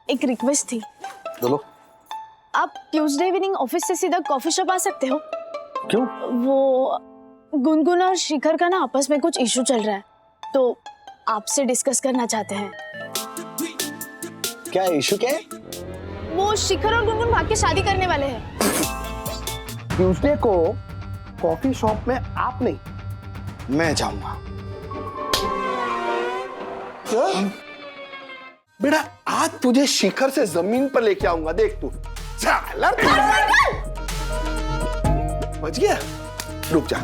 एक रिक्वेस्ट थी। बोलो। आप ट्यूसडे इवनिंग ऑफिस से सीधा कॉफी शॉप आ सकते हो? क्यों? वो गुनगुन और शिखर का ना आपस में कुछ इशू चल रहा है, तो आपसे डिस्कस करना चाहते हैं। क्या इशू क्या है? वो शिखर और गुनगुन भाग के शादी करने वाले हैं। ट्यूसडे को कॉफी शॉप में आप नहीं, मैं जाऊंगा। क्या? बेटा आज तुझे शिखर से जमीन पर लेके आऊंगा, देख तू। साला बच गया। रुक जा,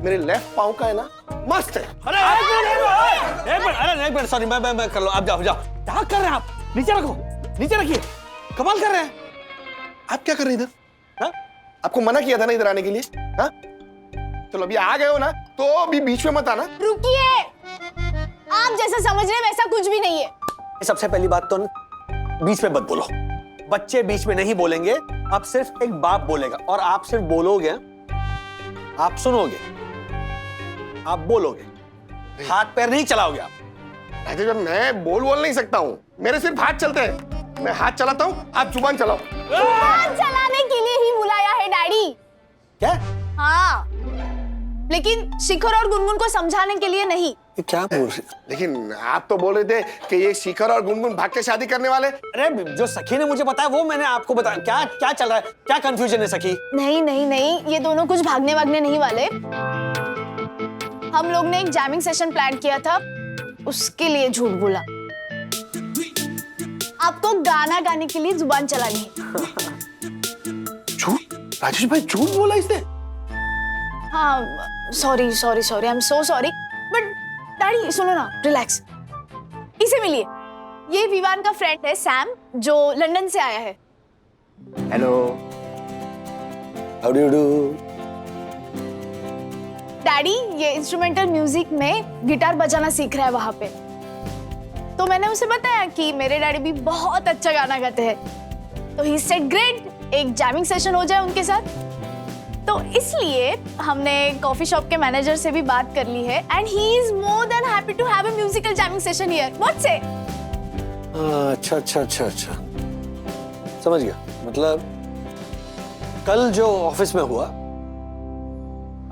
मेरे लेफ्ट पाँव का है ना मस्त है। अरे एक मिनट सॉरी, मैं कर लो। आप जाओ जाओ। क्या कर रहे हैं आप? नीचे रखो, नीचे रखिए। कमाल कर रहे हैं। आप क्या कर रहे हैं इधर? हाँ? आपको मना किया था ना इधर आने के लिए? हाँ? चलो अभी आ गए हो ना, तो अभी बीच में मत आना। रुकिए, आप जैसा समझ रहे हैं वैसा कुछ भी नहीं है। सबसे पहली बात तो बीच में मत बोलो। बच्चे बीच में नहीं बोलेंगे, आप सिर्फ एक बाप बोलेगा और आप सिर्फ बोलोगे, आप सुनोगे, आप बोलोगे, हाथ पैर नहीं चलाओगे आप। अरे जब मैं बोल नहीं सकता हूँ, मेरे सिर्फ हाथ चलते हैं। मैं हाथ चलाता हूँ, आप जुबान चलाओ। जुबान चलाने के लिए ही बुलाया है डैडी। क्या? हाँ, लेकिन शिखर और गुनगुन को समझाने के लिए नहीं। ये क्या बोल रहे? लेकिन आप तो बोल रहे थे कि ये शिखर और गुनगुन भाग के शादी करने वाले। अरे जो सखी ने मुझे बताया वो मैंने आपको बताया। क्या क्या चल रहा है? क्या कंफ्यूजन है सखी? नहीं नहीं नहीं, ये दोनों कुछ भागने वागने नहीं वाले। हम लोग ने एक जैमिंग सेशन प्लान किया था, उसके लिए झूठ बोला। आपको गाना गाने के लिए जुबान चलानी है। झूठ? राजेश भाई झूठ बोला इसने? हाँ, sorry sorry sorry, I am so sorry. But daddy सुनो ना, रिलैक्स। इसे मिलिए, ये विवान का फ्रेंड है सैम, जो लंदन से आया है। Hello, how do you do? Daddy ये इंस्ट्रूमेंटल म्यूजिक में गिटार बजाना सीख रहा है वहां पे। तो मैंने उसे बताया कि मेरे डैडी भी बहुत अच्छा गाना गाते हैं, तो ही सेड ग्रेट, एक जैमिंग सेशन हो जाए उनके साथ। तो इसलिए हमने कॉफी शॉप के मैनेजर से भी बात कर ली है, and he is more than happy to have a musical jamming session here. What say? अच्छा अच्छा अच्छा अच्छा, समझ गया। मतलब कल जो ऑफिस में हुआ,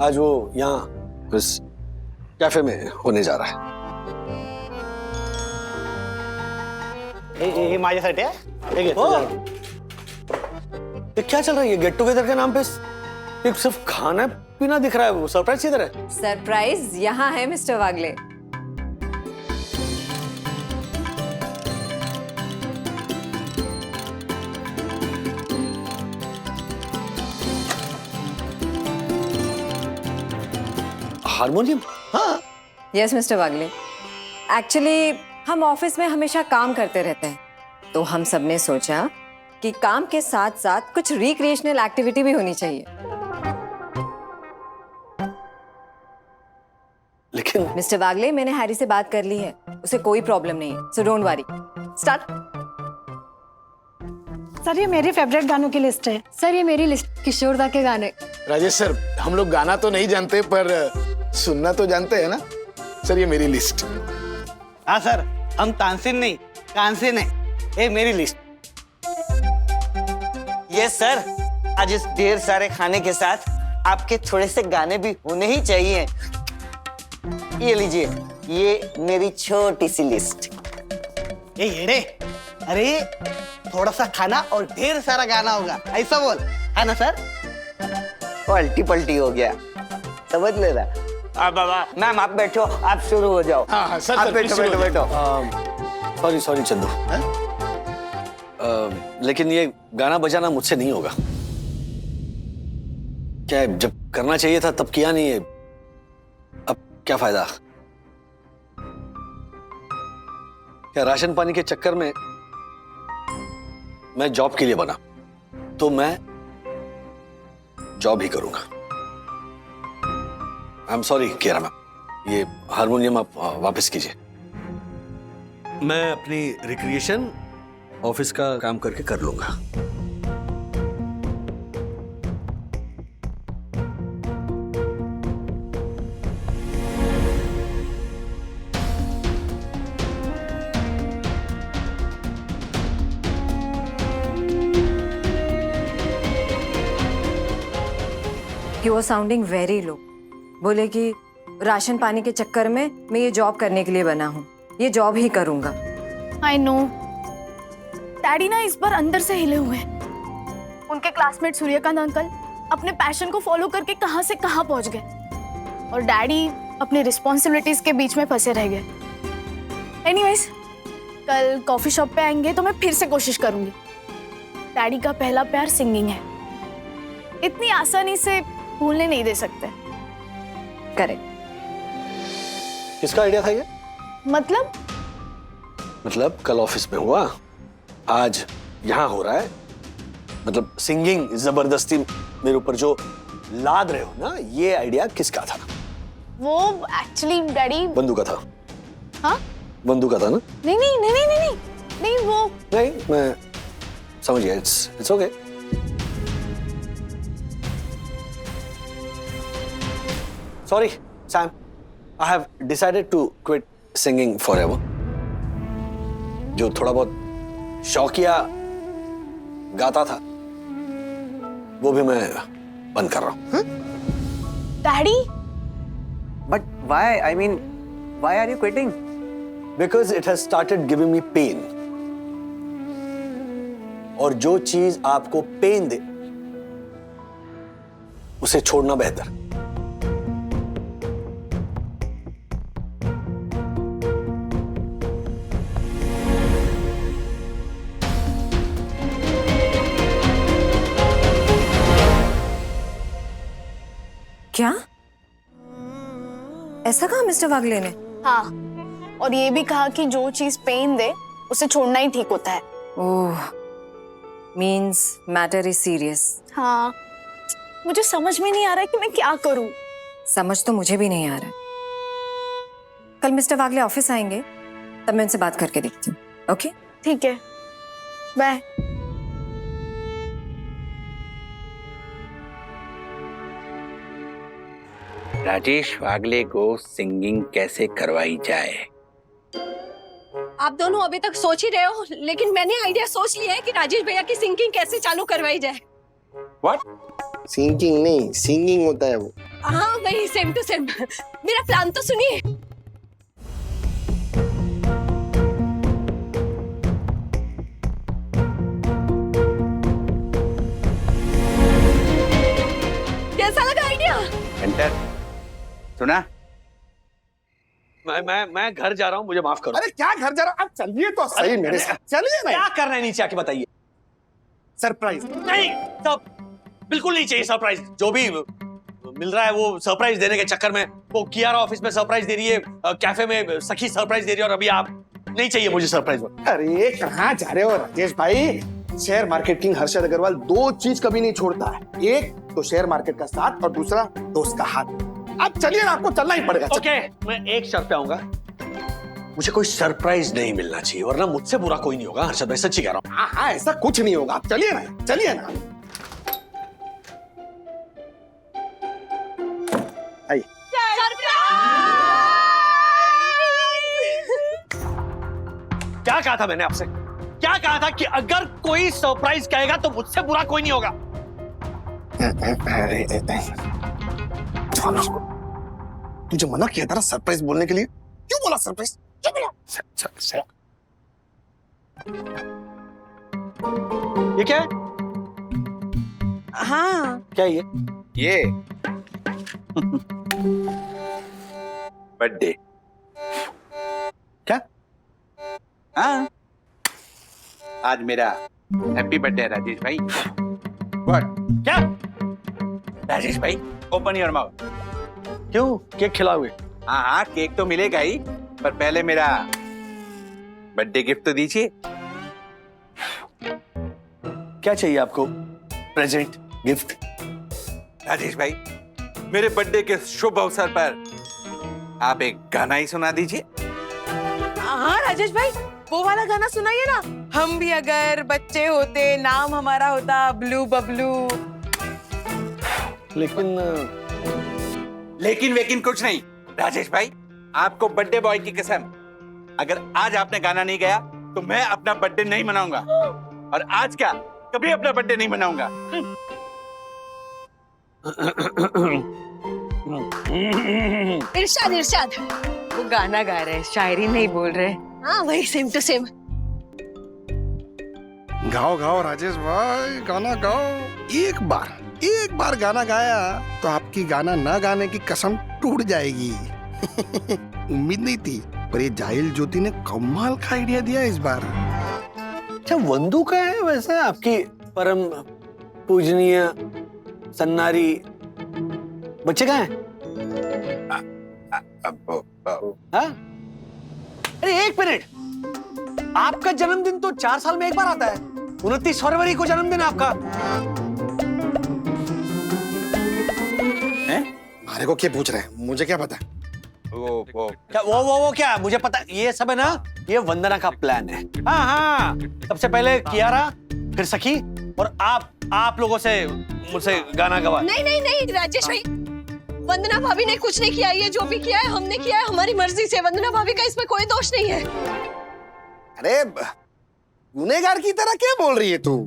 आज वो यहाँ इस कैफे में होने जा रहा है। हे माझ्यासाठी आहे? हे घे, ओ! तुझ्या. ये क्या चल रहा है? ये गेट टुगेदर के नाम पे ये सिर्फ खाना पीना दिख रहा है। वो सरप्राइज किधर है? सरप्राइज यहाँ है मिस्टर वागले। हारमोनियम? हाँ। यस मिस्टर वागले, एक्चुअली हम ऑफिस में हमेशा काम करते रहते हैं, तो हम सबने सोचा कि काम के साथ साथ कुछ रिक्रिएशनल एक्टिविटी भी होनी चाहिए। लेकिन मिस्टर वागले, मैंने हैरी से बात कर ली है, उसे कोई प्रॉब्लम नहीं है, so don't worry. Start. Sir ये मेरी फेवरेट गानों की लिस्ट है। सर ये मेरी लिस्ट किशोर दा के गाने। राजेश सर, हम लोग गाना तो नहीं जानते पर सुनना तो जानते हैं ना। सर ये मेरी लिस्ट। हाँ सर, हम तानसेन नहीं कानसेन है। ये मेरी लिस्ट। यस सर, आज इस ढेर सारे खाने के साथ आपके थोड़े से गाने भी होने ही चाहिए। ये लीजिए, ये मेरी छोटी सी लिस्ट। ये येड़े, अरे थोड़ा सा खाना और ढेर सारा गाना होगा, ऐसा बोल, है ना सर? पलटी पलटी हो गया, समझ ले रहा। बाबा मैम आप बैठो, आप शुरू हो जाओ। हाँ हाँ सर, आप सर, बैठो शुरू बैठो हो बैठो। सॉरी सॉरी चंदू, लेकिन ये गाना बजाना मुझसे नहीं होगा। क्या है, जब करना चाहिए था तब किया नहीं है, अब क्या फायदा? क्या राशन पानी के चक्कर में मैं जॉब के लिए बना, तो मैं जॉब ही करूंगा। आई एम सॉरी केरा मैम, ये हारमोनियम आप वापस कीजिए। मैं अपनी रिक्रिएशन ऑफिस का काम करके कर लूंगा। He was sounding very low. बोले कि राशन पानी के चक्कर में मैं ये जॉब करने के लिए बना हूँ, ये जॉब ही करूंगा। I know. डैडी ना इस बार अंदर से हिले हुए हैं। उनके क्लासमेट सूर्यकांत अंकल अपने पैशन को फॉलो करके कहां से कहां पहुंच गए और डैडी अपनी रिस्पॉन्सिबिलिटीज के बीच में फंसे रह गए। एनीवेज, कल कॉफी शॉप पे आएंगे तो मैं फिर से कोशिश करूंगी। डैडी का पहला प्यार सिंगिंग है, इतनी आसानी से भूलने नहीं दे सकते। करेक्ट। किसका आइडिया था ये? मतलब कल ऑफिस में हुआ, आज यहाँ हो रहा है। मतलब सिंगिंग जबरदस्ती मेरे ऊपर जो लाद रहे हो ना, ये आइडिया किसका था? वो एक्चुअली डैडी बंधु का था। हाँ? बंधु का था ना? नहीं नहीं नहीं नहीं नहीं नहीं वो नहीं, मैं समझ गया। It's okay. Sorry Sam, I have decided to quit singing forever. जो थोड़ा बहुत शौकिया गाता था वो भी मैं बंद कर रहा हूं। Daddy But why? I mean, why are you quitting? Because it has started giving me pain. और जो चीज आपको पेन दे उसे छोड़ना बेहतर। क्या ऐसा कहा मिस्टर वागले ने? हाँ, और ये भी कहा कि जो चीज पेन दे उसे छोड़ना ही ठीक होता है। ओह, मीन्स मैटर इज सीरियस। हाँ, मुझे समझ में नहीं आ रहा है कि मैं क्या करूं। समझ तो मुझे भी नहीं आ रहा। कल मिस्टर वागले ऑफिस आएंगे तब मैं उनसे बात करके देखती हूँ। ओके? ठीक है, बाय। राजेश वागले को सिंगिंग कैसे करवाई जाए? आप दोनों अभी तक सोच ही रहे हो, लेकिन मैंने आइडिया सोच लिया है कि राजेश भैया की सिंगिंग कैसे चालू करवाई जाए। व्हाट? सिंगिंग नहीं, सिंगिंग होता है वो। हाँ वही, सेम टू सेम। मेरा प्लान तो सुनिए। कैसा लगा आइडिया? एंटर। सुना? मैं घर जा रहा हूं, मुझे माफ करो। अरे क्या घर जा रहा? आप चलिए तो सही मेरे साथ, चलिए ना। क्या कर रहे हैं नीचे आके बताइए। सरप्राइज नहीं, सब बिल्कुल नहीं चाहिए सरप्राइज। जो भी मिल रहा है वो सरप्राइज देने के चक्कर में, वो कियारा ऑफिस में सरप्राइज दे रही है, कैफे में सखी सरप्राइज दे रही है, और अभी आप नहीं चाहिए मुझे सरप्राइज। अरे कहाँ जा रहे हो राजेश भाई? Share market king Harshad Agarwal दो चीज कभी नहीं छोड़ता है, एक तो शेयर मार्केट का साथ और दूसरा दोस्त का हाथ। आप चलिए ना, आपको चलना ही पड़ेगा। ओके, मैं एक शर्त पे आऊंगा, मुझे कोई सरप्राइज नहीं मिलना चाहिए, वरना मुझसे बुरा कोई नहीं होगा। हर्षद भाई सच्ची कह रहा हूँ। हाँ, ऐसा कुछ नहीं होगा। आप चलिए ना, चलिए ना। आइए। क्या कहा था मैंने आपसे? क्या कहा था कि अगर कोई सरप्राइज कहेगा तो मुझसे बुरा कोई नहीं होगा। तुझे मना किया था ना सरप्राइज बोलने के लिए, क्यों बोला सरप्राइज? क्यों बोला? ये क्या है? हाँ, क्या है ये? बर्थडे। क्या? हाँ, आज मेरा हैप्पी बर्थडे है राजेश भाई। व्हाट? क्या? राजेश भाई, ओपन योर माउथ। क्यों? केक खिलाओगे? हाँ हाँ, केक तो मिलेगा ही, पर पहले मेरा बर्थडे गिफ्ट तो दीजिए। क्या चाहिए आपको? Present, gift? राजेश भाई, मेरे बर्थडे के शुभ अवसर पर आप एक गाना ही सुना दीजिए। हाँ राजेश भाई, वो वाला गाना सुनाइए ना। हम भी अगर बच्चे होते, नाम हमारा होता ब्लू बबलू। लेकिन वेकिन कुछ नहीं। राजेश भाई, आपको बर्थडे बॉय की कसम, अगर आज आपने गाना नहीं गाया तो मैं अपना बर्थडे नहीं मनाऊंगा, और आज क्या कभी अपना बर्थडे नहीं मनाऊंगा। इरशाद इरशाद। वो गाना गा रहे हैं, शायरी नहीं बोल रहे। हाँ वही सेम टू सेम। गाओ गाओ राजेश भाई, गाना गाओ। एक बार गाना गाया तो आपकी गाना ना गाने की कसम टूट जाएगी। उम्मीद नहीं थी, पर ये जाहिल ज्योति ने कमाल का आइडिया दिया इस बार। अच्छा, वंदू का है वैसे आपकी परम पूजनीय सन्नारी बच्चे कहाँ हैं? हाँ? अरे एक मिनट, आपका जन्मदिन तो 4 साल में एक बार आता है। 29 फरवरी को जन्मदिन आपका। हमारे को क्या पूछ रहे हैं, मुझे क्या पता। क्या वो क्या मुझे पता, ये सब है ना, ये वंदना का प्लान है। हाँ हाँ, सबसे पहले कियारा, फिर सखी, और आप लोगों से मुझसे गाना गवा। नहीं राजेश भाई, वंदना भाभी ने कुछ नहीं किया। ये जो भी किया है हमने किया है हमारी मर्जी से। वंदना भाभी का इसमें कोई दोष नहीं है। अरे गुनहगार की तरह क्या बोल रही है तू?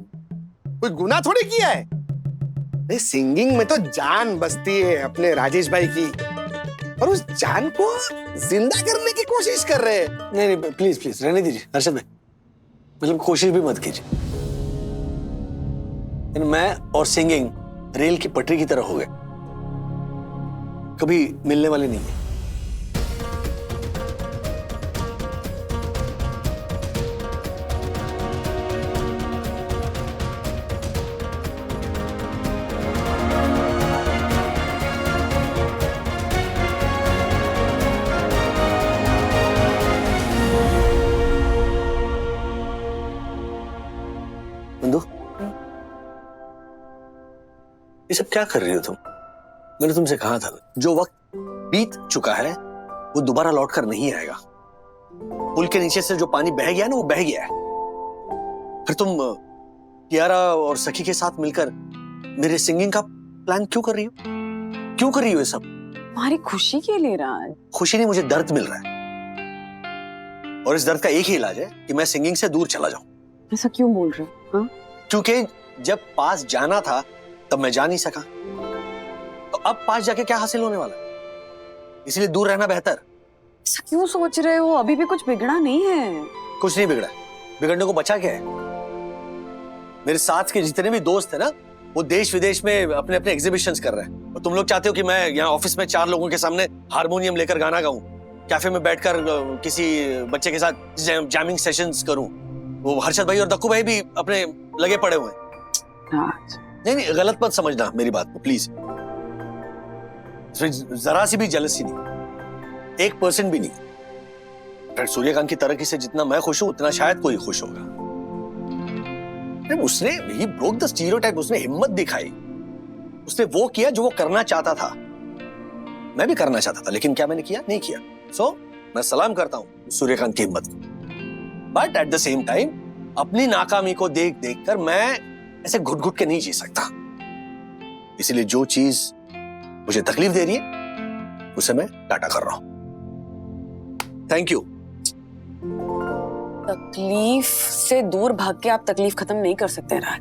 कोई गुनाह थोड़ी किया है। अरे सिंगिंग में तो जान बसती है अपने राजेश भाई की, और उस जान को जिंदा करने की कोशिश कर रहे हैं। नहीं प्लीज रहने दीजिए हर्षद भाई, मतलब कोशिश भी मत कीजिए। मैं और सिंगिंग रेल की पटरी की तरह हो गए, कभी मिलने वाले नहीं है। बंधु, ये सब क्या कर रही हो तुम? मैंने तुमसे कहा था, जो वक्त बीत चुका है वो दोबारा लौट कर नहीं आएगा। पुल के नीचे से जो पानी बह गया ना, वो बह गया है। फिर तुम कियारा और सखी के साथ मिलकर मेरे सिंगिंग का प्लान क्यों कर रही हो? क्यों कर रही हो ये सब? तुम्हारी खुशी के लिए राज। खुशी नहीं, मुझे दर्द मिल रहा है, और इस दर्द का एक ही इलाज है कि मैं सिंगिंग से दूर चला जाऊं। ऐसा क्यों बोल रहे हो? हाँ? क्योंकि जब पास जाना था तब मैं जा नहीं सका, तो अब पास जाके क्या हासिल होने वाला है? इसलिए दूर रहना बेहतर। ऐसा क्यों सोच रहे हो? अभी भी कुछ बिगड़ा नहीं है। कुछ नहीं बिगड़ा, बिगड़ने को बचा क्या है? मेरे साथ के जितने भी दोस्त है ना, वो देश विदेश में अपने अपने एग्जीबिशंस कर रहे हैं, और तुम लोग चाहते हो कि मैं यहाँ ऑफिस में 4 लोगों के सामने हारमोनियम लेकर गाना गाऊं, कैफे में बैठकर किसी बच्चे के साथ जैमिंग सेशंस करूं। वो हर्षद भाई और दक्कू भाई भी अपने लगे पड़े हुए हैं। नहीं गलत मत समझना मेरी बात को प्लीज। जरा सी भी जेलसी नहीं, 1% भी नहीं। सूर्यकांत की तरक्की से जितना मैं खुश हूं, उतना शायद कोई खुश होगा। उसने ही ब्रोक द स्टीरियोटाइप, उसने हिम्मत दिखाई, उसने वो किया जो वो करना चाहता था। मैं भी करना चाहता था, लेकिन क्या मैंने किया? नहीं किया। सो मैं सलाम करता हूं सूर्यकांत की हिम्मत को, but at the same time अपनी नाकामी को देख देख कर मैं ऐसे घुट घुट के नहीं जी सकता। इसलिए जो चीज मुझे तकलीफ दे रही है उसे मैं टाटा कर रहा हूं। Thank you. तकलीफ से दूर भाग के आप तकलीफ खत्म नहीं कर सकते राज।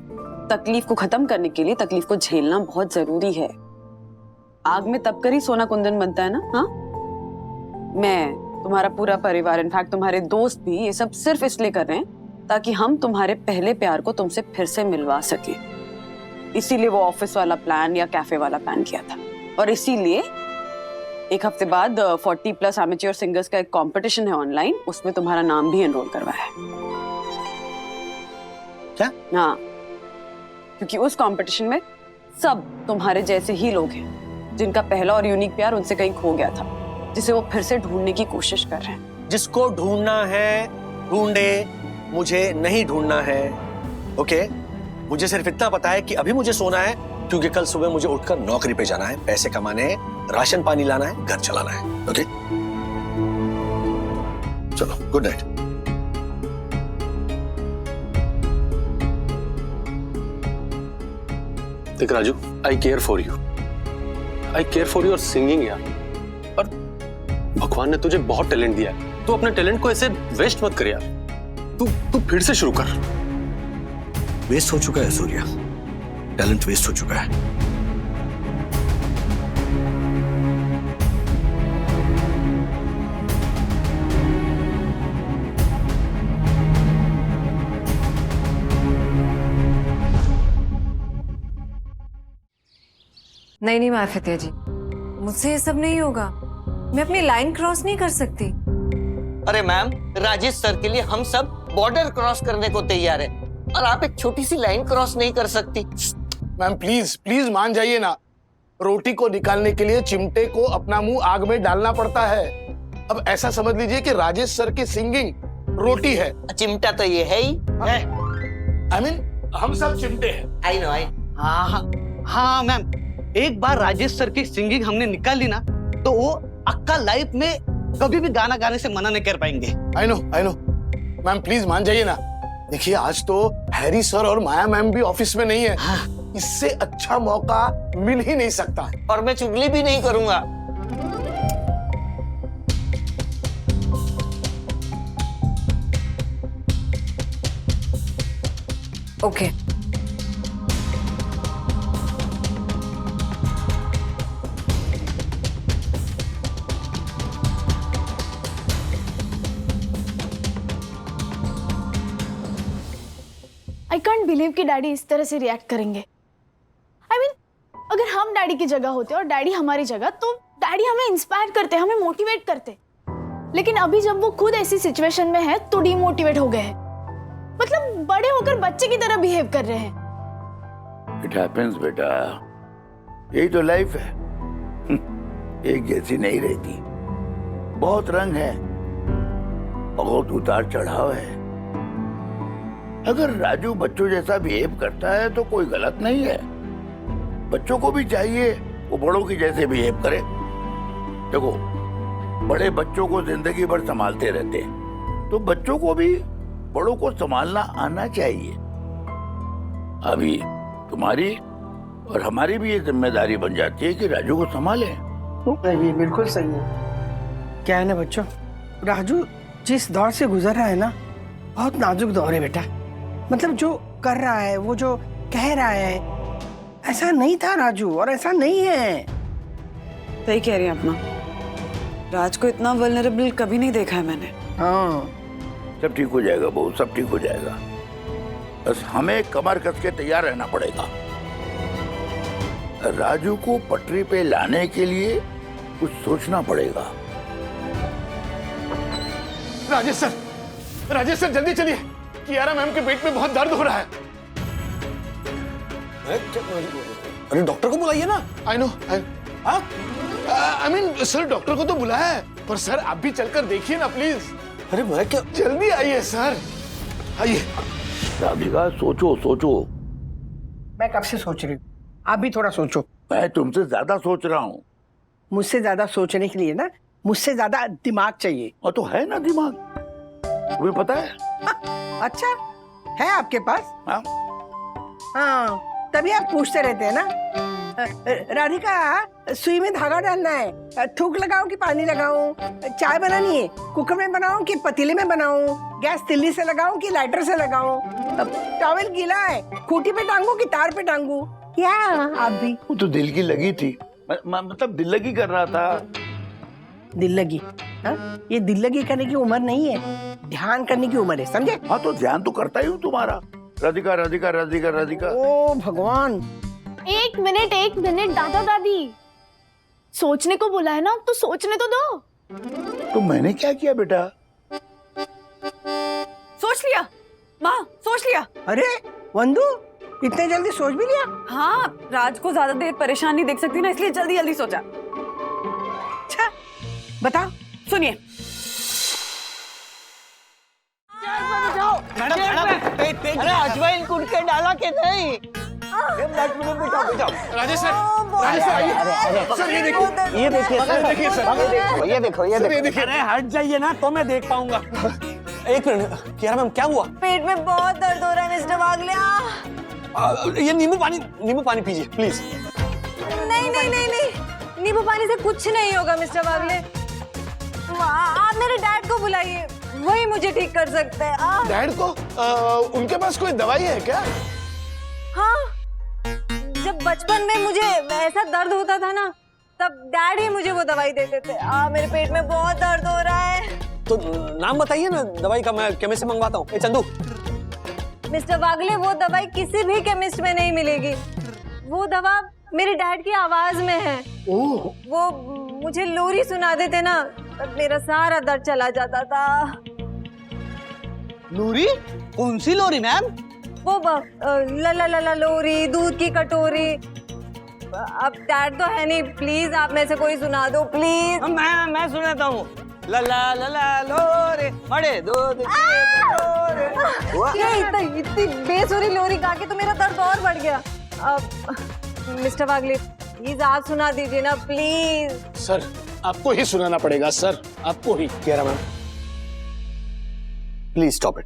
तकलीफ को खत्म करने के लिए तकलीफ को झेलना बहुत जरूरी है। आग में तप कर ही सोना कुंदन बनता है ना। हाँ, मैं, तुम्हारा पूरा परिवार, इनफैक्ट तुम्हारे दोस्त भी ये सब सिर्फ इसलिए कर रहे हैं ताकि हम तुम्हारे पहले प्यार को तुमसे फिर से मिलवा सके। इसीलिए वो ऑफिस वाला प्लान या कैफे वाला प्लान किया था, और इसीलिए 1 हफ्ते बाद 40+ एमेच्योर सिंगर्स का एक कंपटीशन है ऑनलाइन, उसमें तुम्हारा नाम भी एनरोल करवाया है। क्या? हाँ, क्योंकि उस कंपटीशन में सब तुम्हारे जैसे ही लोग हैं जिनका पहला और यूनिक प्यार उनसे कहीं खो गया था, जिसे वो फिर से ढूंढने की कोशिश कर रहे हैं। जिसको ढूंढना है ढूंढे, मुझे नहीं ढूंढना है। ओके, मुझे सिर्फ इतना पता है कि अभी मुझे सोना है, क्योंकि कल सुबह मुझे उठकर नौकरी पे जाना है, पैसे कमाने हैं, राशन पानी लाना है, घर चलाना है। ओके, चलो, गुड नाइट। देख Raju, I care for you, I care for your singing यार। और भगवान ने तुझे बहुत टैलेंट दिया है, तू अपने टैलेंट को ऐसे वेस्ट मत कर यार। तू फिर से शुरू कर। वेस्ट हो चुका है सूर्या, टैलेंट वेस्ट हो चुका है। नहीं नहीं माफिया जी, मुझसे ये सब नहीं होगा। मैं अपनी लाइन क्रॉस नहीं कर सकती। अरे मैम, राजेश सर के लिए हम सब बॉर्डर क्रॉस करने को तैयार है और आप एक छोटी सी लाइन क्रॉस नहीं कर सकती। मैम प्लीज प्लीज मान जाइए ना, रोटी को निकालने के लिए चिमटे को अपना मुंह आग में डालना पड़ता है। अब ऐसा समझ लीजिए कि राजेश सर की सिंगिंग रोटी है। चिमटा तो ये है ही। आई मीन हम सब चिमटे हैं। आई नो आई। हाँ मैम, एक बार राजेश सर की सिंगिंग हमने निकाल ली ना तो वो अक्का लाइफ में कभी भी गाना गाने से मना नहीं कर पाएंगे। आई नो मैम प्लीज मान जाइए ना। देखिए आज तो हैरी सर और माया मैम भी ऑफिस में नहीं है। हाँ। इससे अच्छा मौका मिल ही नहीं सकता। और मैं चुगली भी नहीं करूंगा। ओके। आई कांट बिलीव कि डैडी इस तरह से रिएक्ट करेंगे। आई मीन अगर हम डैडी की जगह होते और डैडी हमारी जगह, तो डैडी हमें इंस्पायर करते, हमें मोटिवेट करते। लेकिन अभी जब वो खुद ऐसी सिचुएशन में है तो डिमोटिवेट हो गए हैं। मतलब बड़े होकर बच्चे की तरह बिहेव कर रहे हैं। इट हैपेंस बेटा, यही तो लाइफ है। एक जैसी नहीं रहती, बहुत रंग है, बहुत उतार चढ़ाव है। अगर राजू बच्चों जैसा बिहेव करता है तो कोई गलत नहीं है। बच्चों को भी चाहिए वो बड़ों की जैसे बिहेव करे। देखो, बड़े बच्चों को जिंदगी भर संभालते रहते हैं, तो बच्चों को भी बड़ों को संभालना आना चाहिए। अभी तुम्हारी और हमारी भी ये जिम्मेदारी बन जाती है कि राजू को संभालें। ये बिल्कुल सही है। क्या है ना बच्चों, राजू जिस दौर से गुजर रहा है ना, बहुत नाजुक दौर है बेटा। मतलब जो कर रहा है, वो जो कह रहा है, ऐसा नहीं था राजू, और ऐसा नहीं है। सही कह रही हैं अपना। राज को इतना वल्नरेबल कभी नहीं देखा है मैंने। हाँ, सब ठीक हो जाएगा बहू, सब ठीक हो जाएगा। बस हमें कमर कस के तैयार रहना पड़ेगा। राजू को पटरी पे लाने के लिए कुछ सोचना पड़ेगा। राजेश सर जल्दी चलिए, कियारा मैम के पेट में बहुत दर्द हो रहा है। अरे डॉक्टर को बुलाइए ना। I know. I mean sir doctor को तो बुलाया है, पर सर आप भी चलकर देखिए ना प्लीज। अरे मैं क्या, जल्दी आइए सर, आइए। राधिका सोचो सोचो। मैं कब से सोच रही हूँ, आप भी थोड़ा सोचो। मैं तुमसे ज्यादा सोच रहा हूँ। मुझसे ज्यादा सोचने के लिए ना मुझसे ज्यादा दिमाग चाहिए। और तो है ना दिमाग, तुम्हें पता है। अच्छा है आपके पास? हाँ हाँ, तभी आप पूछते रहते हैं ना। राधिका, सुई में धागा डालना है, थूक लगाऊं कि पानी लगाऊं? चाय बनानी है, कुकर में बनाऊं कि पतीले में बनाऊं? गैस तिल्ली से लगाऊं कि लाइटर से लगाऊं? टॉवेल गीला है, खूंटी पे टांगूं कि तार पे टांगूं? क्या आप भी? वो तो दिल की लगी थी, मतलब दिल लगी कर रहा था। दिल लगी? हाँ? ये दिल लगी करने की उम्र नहीं है, ध्यान करने की उम्र है, समझे? हाँ तो ध्यान तो करता ही हूँ तुम्हारा। राधिका राधिका राधिका राधिका। ओ भगवान। एक मिनट दादा दादी, सोचने को बोला है ना, तो सोचने तो दो। तो मैंने क्या किया बेटा? सोच लिया माँ, सोच लिया। अरे वंदू, इतने जल्दी सोच भी लिया? हाँ, राज को ज्यादा देर परेशान नहीं देख सकती ना, इसलिए जल्दी जल्दी सोचा। अच्छा बताओ। सुनिए, अरे अजवाइन कूट के डाला के नहीं? राजेश सर आइए। सर ये देखिए, ये देखिए सर, ये देखो। अरे हट जाइए ना तो मैं देख पाऊंगा। एक मिनट, कियारा मैम क्या हुआ? पेट में बहुत दर्द हो रहा है मिस्टर वागले। ये नींबू पानी पीजिए प्लीज। नहीं, नींबू पानी से कुछ नहीं होगा मिस्टर वागले। आप मेरे डैड को बुलाइए, वही मुझे ठीक कर सकते हैं। डैड को? उनके पास कोई दवाई है क्या? हाँ, जब बचपन में मुझे ऐसा दर्द होता था ना, तब डैड ही मुझे वो दवाई देते थे। मेरे पेट में बहुत दर्द हो रहा है। तो नाम बताइए ना दवाई का, मैं केमिस्ट से मंगवाता हूँ। चंदू। मिस्टर वागले, वो दवाई किसी भी केमिस्ट में नहीं मिलेगी। वो दवा मेरे डैड की आवाज में है। ओह, वो मुझे लोरी सुना देते ना, तब मेरा सारा दर्द चला जाता था। लोरी? कौन सी लोरी मैम? वो ला ला ला ला लोरी, दूध की कटोरी। अब डैड तो है नहीं, प्लीज आप में से कोई सुना दो प्लीज। मैं सुनाता हूँ। ला ला ला ला लोरे बड़े दूध की कटोरे। ये इतनी बेसुरी लोरी गा के तो मेरा दर्द और बढ़ गया। मिस्टर वागले, प्लीज आप सुना दीजिए ना प्लीज। सर आपको ही सुनाना पड़ेगा सर, आपको ही। Kiara ma'am, please stop it.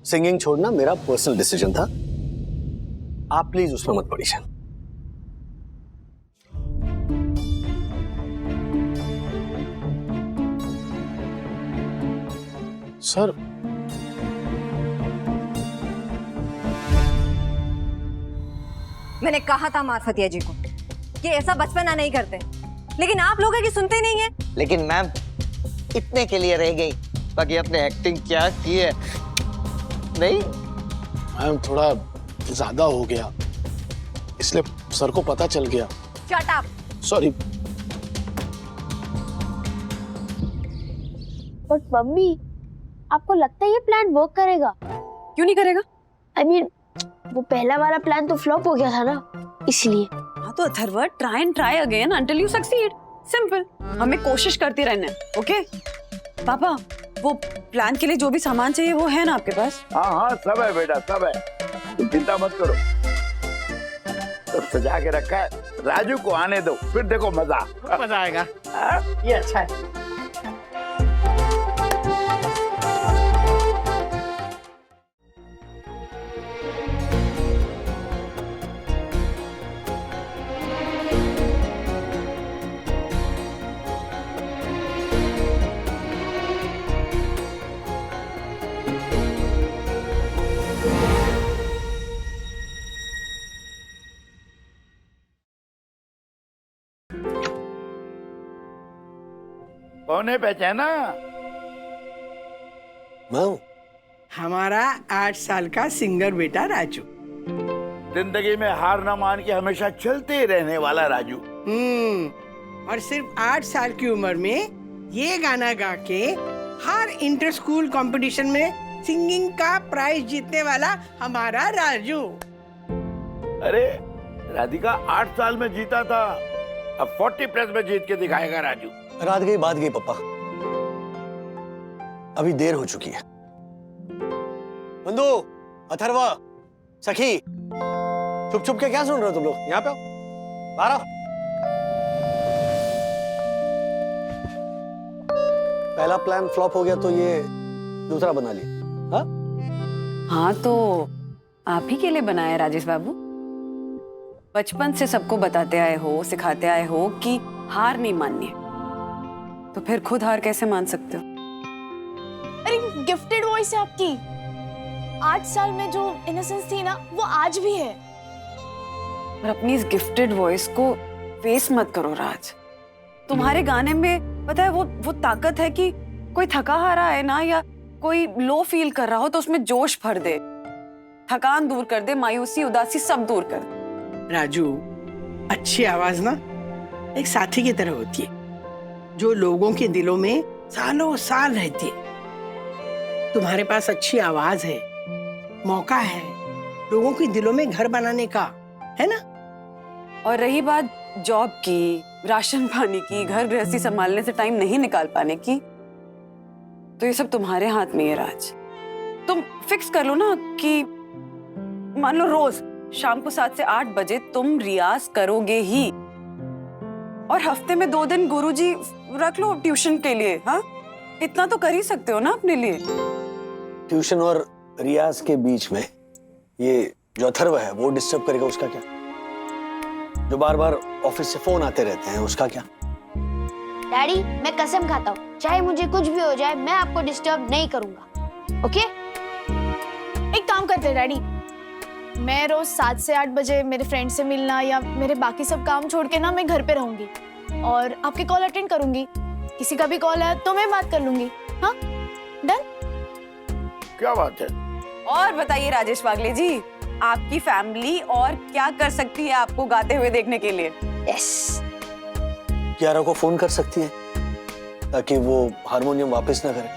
Singing छोड़ना मेरा पर्सनल डिसीजन था, आप प्लीज उसमें मत पड़िए। सर मैंने कहा था मार्फतिया जी को कि ऐसा बचपना नहीं करते, लेकिन आप लोग हैं कि सुनते नहीं है। लेकिन मैम इतने के लिए रह गई, बाकी अपने एक्टिंग क्या की है। नहीं मैम थोड़ा ज्यादा हो गया, इसलिए सर को पता चल गया। Shut up. Sorry. But mummy, आपको लगता है ये प्लान वर्क करेगा? क्यों नहीं करेगा? I mean, वो पहला वाला प्लान तो फ्लॉप हो गया था ना, इसलिए। हाँ तो Atharva, try and try again until you succeed. Simple, हमें कोशिश करते रहना है। ओके पापा, वो प्लान के लिए जो भी सामान चाहिए वो है ना आपके पास? हाँ हाँ सब है बेटा, सब है, तुम चिंता मत करो, सब सजा के रखा है। राजू को आने दो, फिर देखो मजा आएगा। ये अच्छा है। कौन है पहचाना? मैं हमारा 8 साल का सिंगर बेटा राजू। जिंदगी में हार न मान के हमेशा चलते रहने वाला राजू। और सिर्फ 8 साल की उम्र में ये गाना गा के हर इंटर स्कूल कंपटीशन में सिंगिंग का प्राइज जीतने वाला हमारा राजू। अरे राधिका 8 साल में जीता था, अब 40+ में जीत के दिखाएगा राजू। रात गई बात गई पापा, अभी देर हो चुकी है। बंधु, अथर्वा, सखी, चुप चुप के क्या सुन रहे हो तुम लोग? यहाँ पे आओ, बाहर आओ। पहला प्लान फ्लॉप हो गया तो ये दूसरा बना लिया। हाँ हाँ तो आप ही के लिए बनाया राजेश बाबू। बचपन से सबको बताते आए हो, सिखाते आए हो कि हार नहीं माननी है, तो फिर खुद हार कैसे मान सकते हो? अरे गिफ्टेड वॉइस है आपकी। 8 साल में जो इनोसेंस थी ना, वो आज भी है। और अपनी इस गिफ्टेड वॉइस को वेस्ट मत करो राज। तुम्हारे गाने में पता है वो ताकत है कि कोई थका हारा है ना, या कोई लो फील कर रहा हो तो उसमें जोश भर दे, थकान दूर कर दे, मायूसी उदासी सब दूर कर दे। राजू, अच्छी आवाज ना एक साथी की तरह होती है जो लोगों के दिलों में सालों साल रहती है। तुम्हारे पास अच्छी आवाज है, मौका है लोगों के दिलों में घर बनाने का, है ना? और रही बात जॉब की, राशन पानी की, घर गृहस्थी संभालने से टाइम नहीं निकाल पाने की, तो ये सब तुम्हारे हाथ में है राज। तुम फिक्स कर लो ना कि मान लो रोज शाम को 7 से 8 बजे तुम रियाज करोगे ही, और हफ्ते में 2 दिन गुरुजी रख लो ट्यूशन के लिए। हाँ, इतना तो कर ही सकते हो ना अपने लिए। ट्यूशन और रियाज के बीच में ये जो अथर्व है वो डिस्टर्ब करेगा, उसका क्या? जो बार बार ऑफिस से फोन आते रहते हैं, उसका क्या? डैडी, मैं कसम खाता हूँ, चाहे मुझे कुछ भी हो जाए, मैं आपको डिस्टर्ब नहीं करूंगा। ओके? एक काम करते हैं डैडी, मैं रोज 7 से 8 बजे मेरे फ्रेंड से मिलना या मेरे बाकी सब काम छोड़ के ना मैं घर पे रहूंगी और आपके कॉल अटेंड करूंगी। किसी का भी कॉल है तो मैं बात कर लूंगी। हाँ, डन? क्या बात है? और बताइए राजेश वागले जी, आपकी फैमिली और क्या कर सकती है आपको गाते हुए देखने के लिए। यस। कियारा को फोन कर सकती है ताकि वो हारमोनियम वापस ना करे,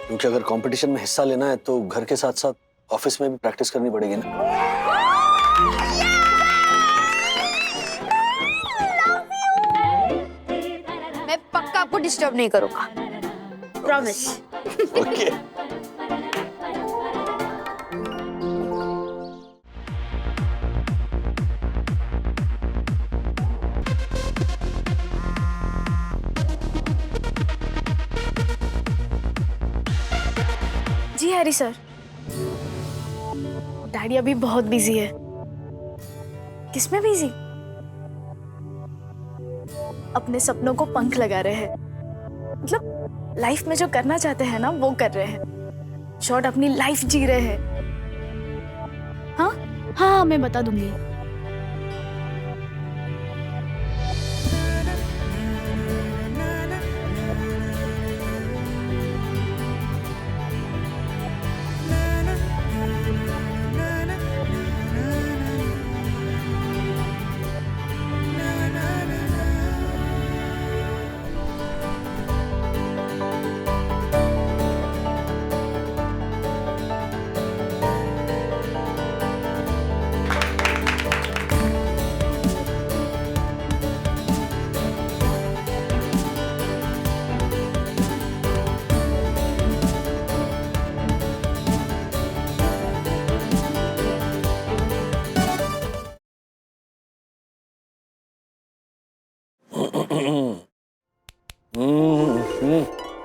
क्योंकि अगर कंपटीशन में हिस्सा लेना है तो घर के साथ साथ ऑफिस में भी प्रैक्टिस करनी पड़ेगी ना। मैं पक्का आपको डिस्टर्ब नहीं करूंगा, प्रॉमिस। ओके। जी हैरी सर, डैडी अभी बहुत बिजी है। किसमें बिजी? अपने सपनों को पंख लगा रहे हैं, मतलब लाइफ में जो करना चाहते हैं ना वो कर रहे हैं। शॉर्ट अपनी लाइफ जी रहे हैं। हाँ हाँ, मैं बता दूंगी।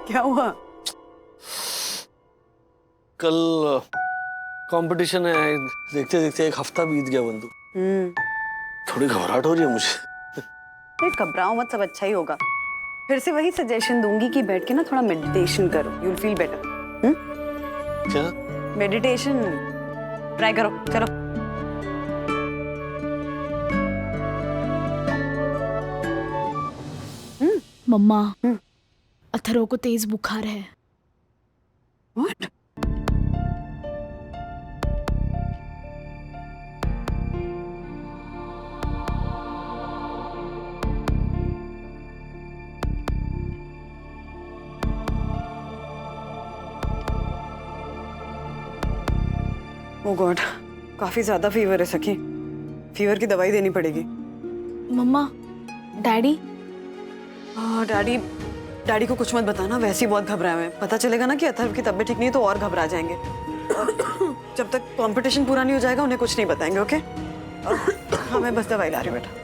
क्या हुआ? कल कंपटीशन है, देखते देखते एक हफ्ता बीत गया बंधु। थोड़ी घबराहट हो रही है मुझे। नहीं घबराओ मत, सब अच्छा ही होगा। फिर से वही सजेशन दूंगी कि बैठ के ना थोड़ा मेडिटेशन करो, यू विल फील बेटर। क्या? मेडिटेशन ट्राई करो, चलो। मम्मा, अथर्व को तेज बुखार है। What? Oh God, काफी ज्यादा फीवर है सखी। फीवर की दवाई देनी पड़ेगी। मम्मा, डैडी? डैडी को कुछ मत बताना, वैसे ही बहुत घबराए हुए हैं। पता चलेगा ना कि अथर्व की तबीयत ठीक नहीं है तो और घबरा जाएंगे। और जब तक कंपटीशन पूरा नहीं हो जाएगा उन्हें कुछ नहीं बताएंगे, ओके? हाँ, मैं बस दवाई ला रही हूँ बेटा।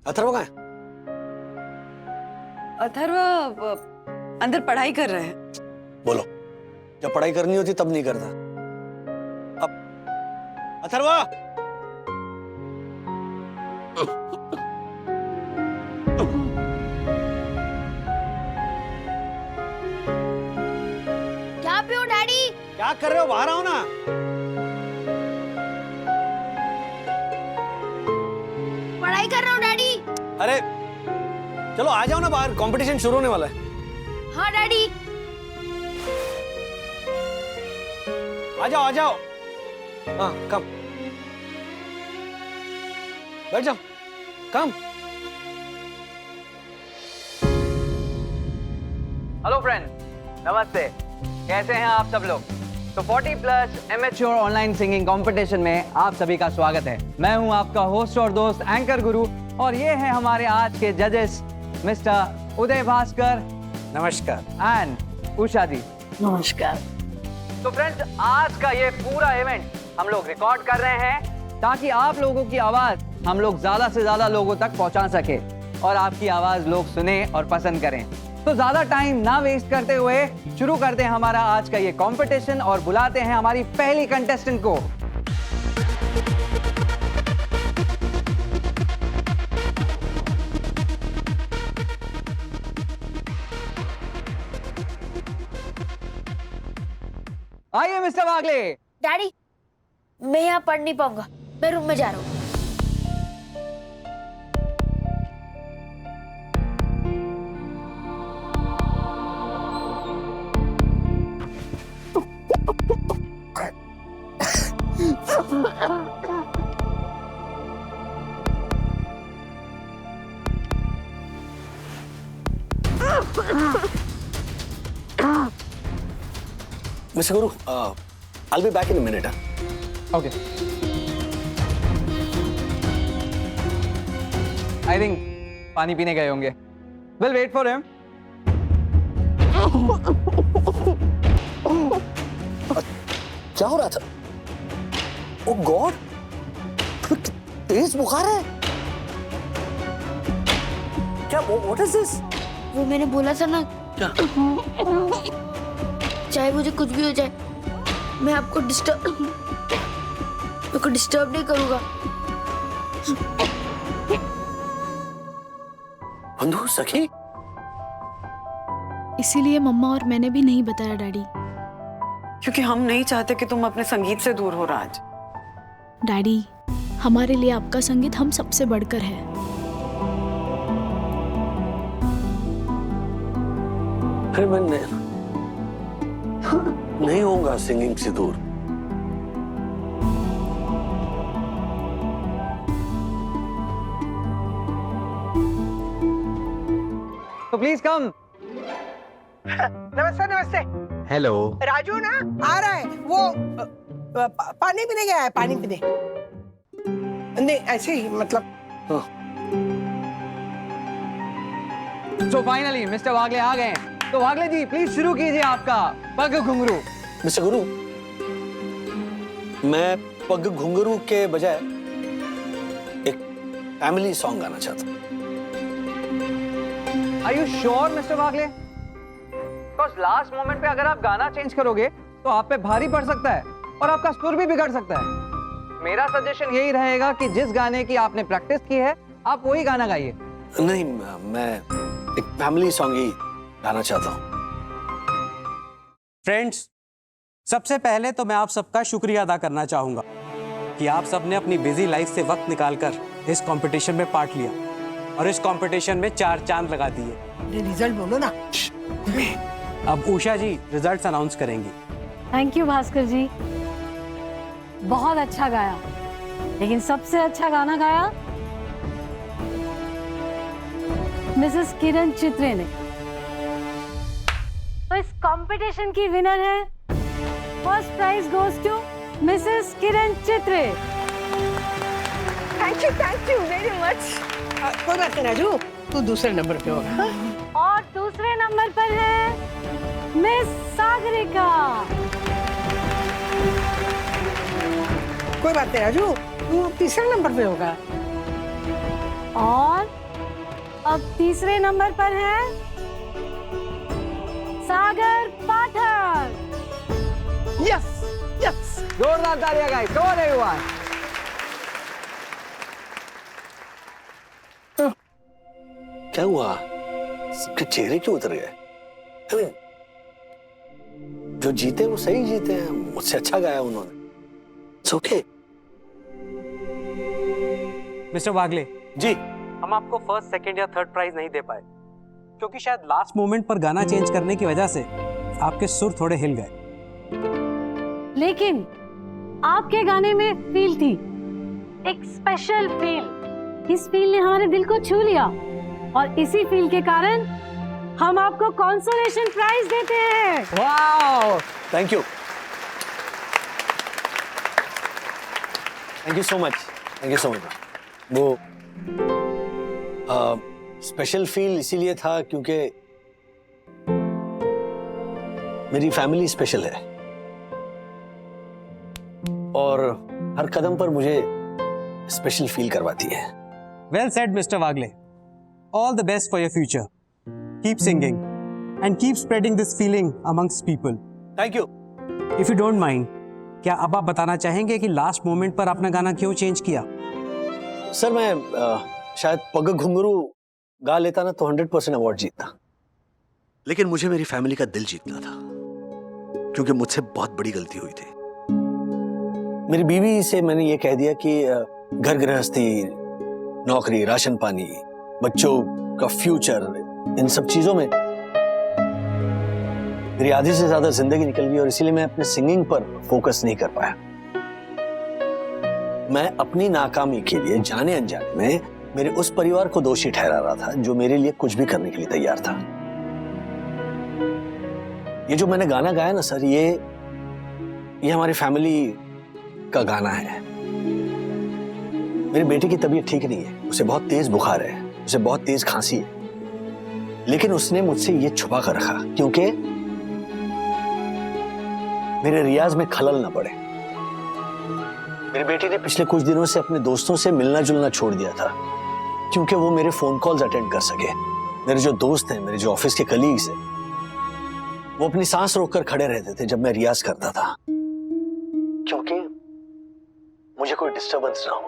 अथर्व कहाँ है? अथर्व अंदर पढ़ाई कर रहे हैं। बोलो, जब पढ़ाई करनी होती तब नहीं करता। अब अथर्व! क्या पे हो डैडी? क्या कर रहे हो? बाहर आओ ना। पढ़ाई कर रहा हूँ डैडी। अरे चलो आ जाओ ना बाहर, कंपटीशन शुरू होने वाला है। हाँ डैडी। आ जाओ, आ जाओ। हाँ, कम बैठ जाओ, कम। हेलो फ्रेंड, नमस्ते। कैसे हैं आप सब लोग? तो 40+ एमेच्योर ऑनलाइन सिंगिंग कंपटीशन में आप सभी का स्वागत है। मैं हूं आपका होस्ट और दोस्त एंकर गुरु, और ये है हमारे आज के जजेस मिस्टर उदय भास्कर, नमस्कार, एंड उषा जी, नमस्कार। तो फ्रेंड्स, आज का ये पूरा इवेंट हम लोग रिकॉर्ड कर रहे हैं ताकि आप लोगों की आवाज हम लोग ज्यादा से ज्यादा लोगों तक पहुंचा सके और आपकी आवाज लोग सुने और पसंद करें। तो ज्यादा टाइम ना वेस्ट करते हुए शुरू करते हैं हमारा आज का ये कंपटीशन और बुलाते हैं हमारी पहली कंटेस्टेंट को। आइए मिस्टर वागले। डैडी, मैं यहाँ पढ़ नहीं पाऊंगा, मैं रूम में जा रहा हूँ। Mister Guru, I'll be back in a minute. Okay. I think पानी पीने गए होंगे। We'll wait for him. क्या हो रहा था? ओ गॉड, तेज बुखार है क्या? What is this? वो मैंने बोला था ना, क्या? चाहे मुझे कुछ भी हो जाए, मैं आपको डिस्टर्ब नहीं करूंगा। बंधु सखी, इसीलिए मम्मा और मैंने भी नहीं बताया डैडी। क्योंकि हम नहीं चाहते कि तुम अपने संगीत से दूर हो राज। डैडी, हमारे लिए आपका संगीत हम सबसे बढ़कर है। अरे मैं नहीं होऊंगा सिंगिंग से दूर। तो प्लीज कम। नमस्ते नमस्ते। हेलो। राजू ना आ रहा है, वो पानी पीने गया है, पानी पीने। नहीं ऐसे ही मतलब। तो फाइनली मिस्टर वागले आ गए। तो वागले जी प्लीज शुरू कीजिए आपका पग घुंघरू। मिस्टर गुरु, मैं पग घुंघरू के बजाय एक फैमिली सॉन्ग गाना चाहता हूँ। Are you sure mister Wagle? Because last moment पे अगर आप गाना चेंज करोगे तो आप पे भारी पड़ सकता है और आपका सुर भी बिगड़ सकता है। मेरा सजेशन यही रहेगा कि जिस गाने की आपने प्रैक्टिस की है आप वही गाना गाइए। नहीं, मैं एक फैमिली सॉन्ग ही गाना चाहता हूँ। फ्रेंड्स, सबसे पहले तो मैं आप सबका शुक्रिया अदा करना चाहूंगा कि आप सबने अपनी बिजी लाइफ से वक्त निकालकर इस कंपटीशन में पार्ट लिया और इस कंपटीशन में 4 चांद लगा दिए। रिजल्ट बोलो ना। अब उषा जी रिजल्ट्स अनाउंस करेंगी। थैंक यू भास्कर जी, बहुत अच्छा गाया, लेकिन सबसे अच्छा गाना गाया मिसेस किरण चित्रे ने। तो इस कंपटीशन की विनर है, first prize goes to Mrs Kiran Chitre. Thank you very much. कोई बात नहीं राजू, तू दूसरे नंबर पे होगा। हाँ? और दूसरे नंबर पर है मिस सागरिका। कोई बात नहीं राजू, तू तीसरे नंबर पे होगा। और अब तीसरे नंबर पर है सागर पाठक। यस यस, जोरदार तालियां गाइस, कम ऑन एवरीवन। क्या हुआ? सबके चेहरे क्यों उतर गए? जो जीते वो सही जीते हैं, मुझसे अच्छा गाया उन्होंने। It's okay। मिस्टर वागले जी, हम आपको फर्स्ट, सेकंड या थर्ड प्राइज नहीं दे पाए क्योंकि शायद लास्ट मोमेंट पर गाना चेंज करने की वजह से आपके सुर थोड़े हिल गए। लेकिन आपके गाने में फील थी, एक स्पेशल फील। इस फील ने हमारे दिल को छू लिया और इसी फील के कारण हम आपको कंसोलेशन प्राइज देते हैं। Wow, thank you, thank you so much, thank you so much. वो स्पेशल फील इसीलिए था क्योंकि मेरी फैमिली स्पेशल है और हर कदम पर मुझे स्पेशल फील करवाती है। Well said mister Wagle, all the best for your future, keep singing. and keep spreading this feeling amongst people. Thank you. If you don't mind, क्या अब आप बताना चाहेंगे कि लास्ट मोमेंट पर आपने गाना क्यों चेंज किया? सर मैं शायद पग घुंघरू गा लेता ना तो 100% अवार्ड जीतता, लेकिन मुझे मेरी फैमिली का दिल जीतना था, क्योंकि मुझसे बहुत बड़ी गलती हुई थी। मेरी बीवी से मैंने ये कह दिया कि घर गृहस्थी, नौकरी, राशन पानी, बच्चों का फ्यूचर, इन सब चीजों में मेरी आधी से ज्यादा जिंदगी निकल गई और इसीलिए मैं अपने सिंगिंग पर फोकस नहीं कर पाया। मैं अपनी नाकामी के लिए जाने अनजाने में मेरे उस परिवार को दोषी ठहरा रहा था जो मेरे लिए कुछ भी करने के लिए तैयार था। ये जो मैंने गाना गाया ना सर, ये हमारी फैमिली का गाना है। मेरी बेटी की तबीयत ठीक नहीं है, उसे बहुत तेज बुखार है, उसे बहुत तेज खांसी है, लेकिन उसने मुझसे ये छुपा कर रखा क्योंकि मेरे रियाज में खलल ना पड़े। मेरी बेटी ने पिछले कुछ दिनों से अपने दोस्तों से मिलना जुलना छोड़ दिया था क्योंकि वो मेरे फोन कॉल्स अटेंड कर सके। मेरे जो दोस्त हैं, मेरे जो ऑफिस के कलीग्स हैं, वो अपनी सांस रोककर खड़े रहते थे जब मैं रियाज करता था, क्योंकि मुझे कोई डिस्टरबेंस ना हो।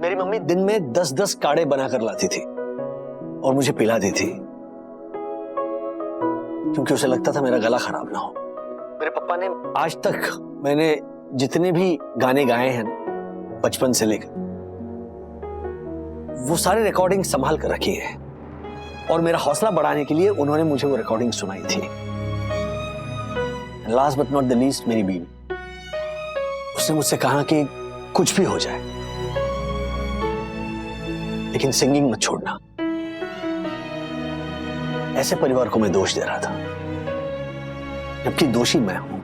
मेरी मम्मी दिन में 10-10 काढ़े बनाकर लाती थी और मुझे पिलाती थी, क्योंकि उसे लगता था मेरा गला खराब ना हो। मेरे पापा ने आज तक मैंने जितने भी गाने गाए हैं बचपन से लेकर, वो सारे रिकॉर्डिंग संभाल कर रखी है और मेरा हौसला बढ़ाने के लिए उन्होंने मुझे वो रिकॉर्डिंग सुनाई थी। Last but not the least, मेरी बीवी, उसने मुझसे कहा कि कुछ भी हो जाए लेकिन सिंगिंग मत छोड़ना। ऐसे परिवार को मैं दोष दे रहा था, जबकि दोषी मैं हूं।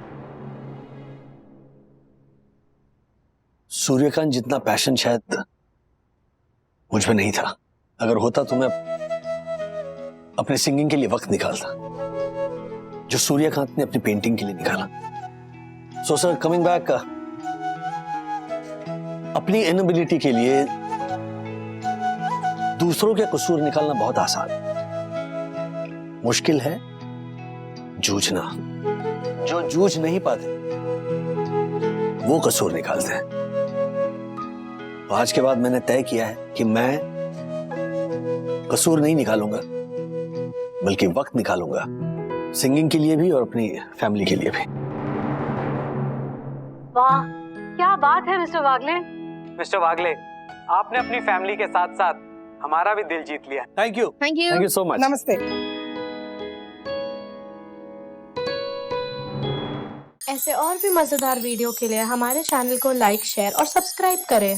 सूर्यकांत जितना पैशन शायद मुझ में नहीं था। अगर होता तो मैं अपने सिंगिंग के लिए वक्त निकालता जो सूर्यकांत ने अपनी पेंटिंग के लिए निकाला। सो सर, कमिंग बैक, अपनी इनएबिलिटी के लिए दूसरों के कसूर निकालना बहुत आसान है, मुश्किल है जूझना। जो जूझ नहीं पाते वो कसूर निकालते हैं। तो आज के बाद मैंने तय किया है कि मैं कसूर नहीं निकालूंगा, बल्कि वक्त निकालूंगा, सिंगिंग के लिए भी और अपनी फैमिली के लिए भी। वाह, क्या बात है मिस्टर वागले। मिस्टर वागले, आपने अपनी फैमिली के साथ साथ हमारा भी दिल जीत लिया। Thank you, thank you, thank you so much. नमस्ते। ऐसे और भी मजेदार वीडियो के लिए हमारे चैनल को लाइक, शेयर और सब्सक्राइब करें।